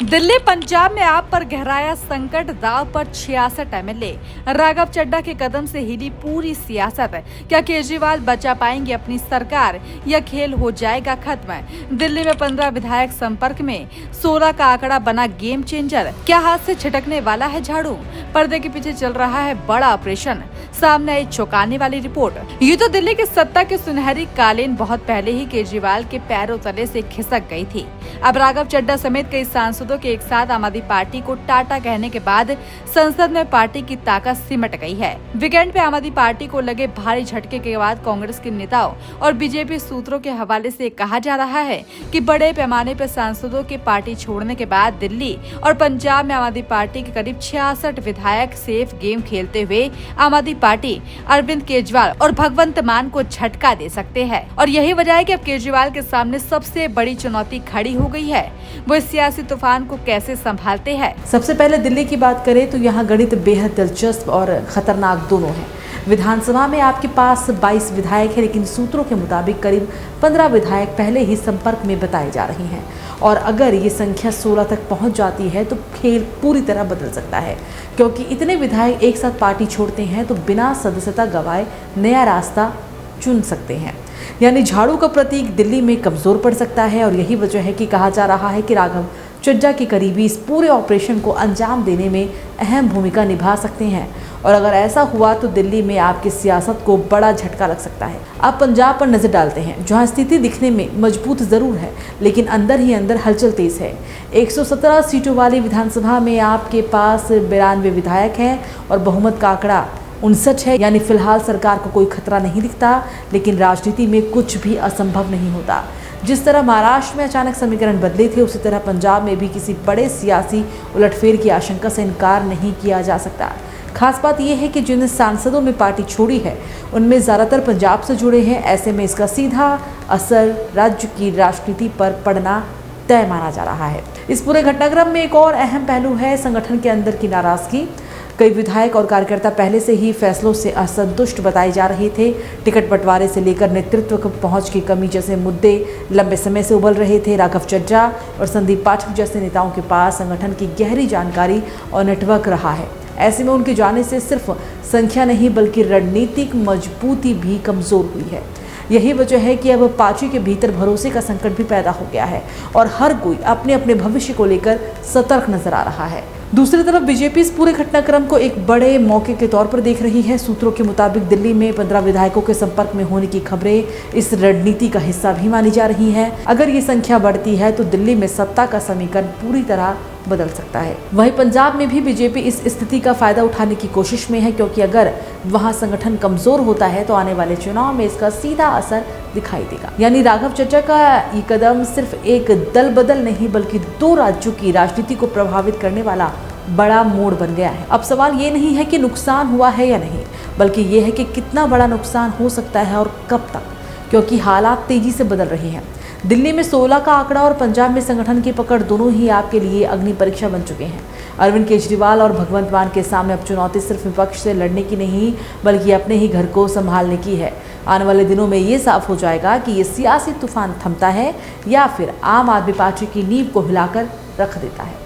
दिल्ली पंजाब में आप पर गहराया संकट, दाव पर 66 एमएलए। राघव चड्ढा के कदम से हिली पूरी सियासत। क्या केजरीवाल बचा पाएंगे अपनी सरकार या खेल हो जाएगा खत्म? दिल्ली में 15 विधायक संपर्क में, 16 का आंकड़ा बना गेम चेंजर। क्या हाथ से छिटकने वाला है झाड़ू? पर्दे के पीछे चल रहा है बड़ा ऑपरेशन। सामने आई चौंकाने वाली रिपोर्ट। ये तो दिल्ली की सत्ता की सुनहरी कालीन बहुत पहले ही केजरीवाल के पैरों तले से खिसक गई थी। अब राघव चड्ढा समेत कई सांसदों के एक साथ आम आदमी पार्टी को टाटा कहने के बाद संसद में पार्टी की ताकत सिमट गई है। वीकेंड पे आम आदमी पार्टी को लगे भारी झटके के बाद कांग्रेस के नेताओं और बीजेपी सूत्रों के हवाले से कहा जा रहा है कि बड़े पैमाने पर सांसदों के पार्टी छोड़ने के बाद दिल्ली और पंजाब में आम आदमी पार्टी के करीब 66 विधायक सेफ गेम खेलते हुए आम आदमी पार्टी अरविंद केजरीवाल और भगवंत मान को झटका दे सकते हैं। और यही वजह है कि अब केजरीवाल के सामने सबसे बड़ी चुनौती खड़ी हो गई है। वो इस सियासी तूफान को कैसे संभालते हैं? सबसे पहले दिल्ली की बात करें तो यहाँ गणित बेहद दिलचस्प और खतरनाक दोनों है। विधानसभा में आपके पास 22 विधायक है, लेकिन सूत्रों के मुताबिक करीब 15 विधायक पहले ही संपर्क में बताए जा रहे हैं। और अगर ये संख्या 16 तक पहुंच जाती है तो खेल पूरी तरह बदल सकता है, क्योंकि इतने विधायक एक साथ पार्टी छोड़ते हैं तो बिना सदस्यता गंवाए नया रास्ता चुन सकते हैं। यानी झाड़ू का प्रतीक दिल्ली में कमजोर पड़ सकता है। और यही वजह है कि कहा जा रहा है कि राघव चड्ढा के करीबी इस पूरे ऑपरेशन को अंजाम देने में अहम भूमिका निभा सकते हैं। और अगर ऐसा हुआ तो दिल्ली में आपकी सियासत को बड़ा झटका लग सकता है। अब पंजाब पर नजर डालते हैं, जहां स्थिति दिखने में मजबूत जरूर है, लेकिन अंदर ही अंदर हलचल तेज है। 117 सीटों वाली विधानसभा में आपके पास 92 विधायक हैं और बहुमत का आंकड़ा 59 है। यानी फिलहाल सरकार को कोई खतरा नहीं दिखता, लेकिन राजनीति में कुछ भी असंभव नहीं होता। जिस तरह महाराष्ट्र में अचानक समीकरण बदले थे, उसी तरह पंजाब में भी किसी बड़े सियासी उलटफेर की आशंका से इनकार नहीं किया जा सकता। खास बात यह है कि जिन सांसदों ने पार्टी छोड़ी है उनमें ज़्यादातर पंजाब से जुड़े हैं। ऐसे में इसका सीधा असर राज्य की राजनीति पर पड़ना तय माना जा रहा है। इस पूरे घटनाक्रम में एक और अहम पहलू है संगठन के अंदर की नाराजगी। कई विधायक और कार्यकर्ता पहले से ही फैसलों से असंतुष्ट बताए जा रहे थे। टिकट बंटवारे से लेकर नेतृत्व की पहुंच की कमी जैसे मुद्दे लंबे समय से उबल रहे थे। राघव चड्ढा और संदीप पाठक जैसे नेताओं के पास संगठन की गहरी जानकारी और नेटवर्क रहा है। ऐसे में उनके जाने से सिर्फ संख्या नहीं बल्कि रणनीतिक मजबूती भी कमजोर हुई है। यही वजह है कि अब पार्टी के भीतर भरोसे का संकट भी पैदा हो गया है और हर कोई अपने अपने भविष्य को लेकर सतर्क नजर आ रहा है। दूसरी तरफ बीजेपी इस पूरे घटनाक्रम को एक बड़े मौके के तौर पर देख रही है। सूत्रों के मुताबिक दिल्ली में 15 विधायकों के संपर्क में होने की खबरें इस रणनीति का हिस्सा भी मानी जा रही हैं। अगर ये संख्या बढ़ती है तो दिल्ली में सत्ता का समीकरण पूरी तरह बदल सकता है। वहीं पंजाब में भी बीजेपी इस स्थिति का फायदा उठाने की कोशिश में है, क्योंकि अगर वहां संगठन कमजोर होता है तो आने वाले चुनाव में इसका सीधा असर दिखाई देगा। यानी राघव चड्ढा का ये कदम सिर्फ एक दल बदल नहीं बल्कि 2 राज्यों की राजनीति को प्रभावित करने वाला बड़ा मोड़ बन गया है। अब सवाल ये नहीं है कि नुकसान हुआ है या नहीं, बल्कि ये है कि कितना बड़ा नुकसान हो सकता है और कब तक, क्योंकि हालात तेजी से बदल रहे हैं। दिल्ली में 16 का आंकड़ा और पंजाब में संगठन की पकड़ दोनों ही आपके लिए अग्नि परीक्षा बन चुके हैं। अरविंद केजरीवाल और भगवंत मान के सामने अब चुनौती सिर्फ विपक्ष से लड़ने की नहीं बल्कि अपने ही घर को संभालने की है। आने वाले दिनों में ये साफ हो जाएगा कि ये सियासी तूफान थमता है या फिर आम आदमी पार्टी की नींव को हिलाकर रख देता है।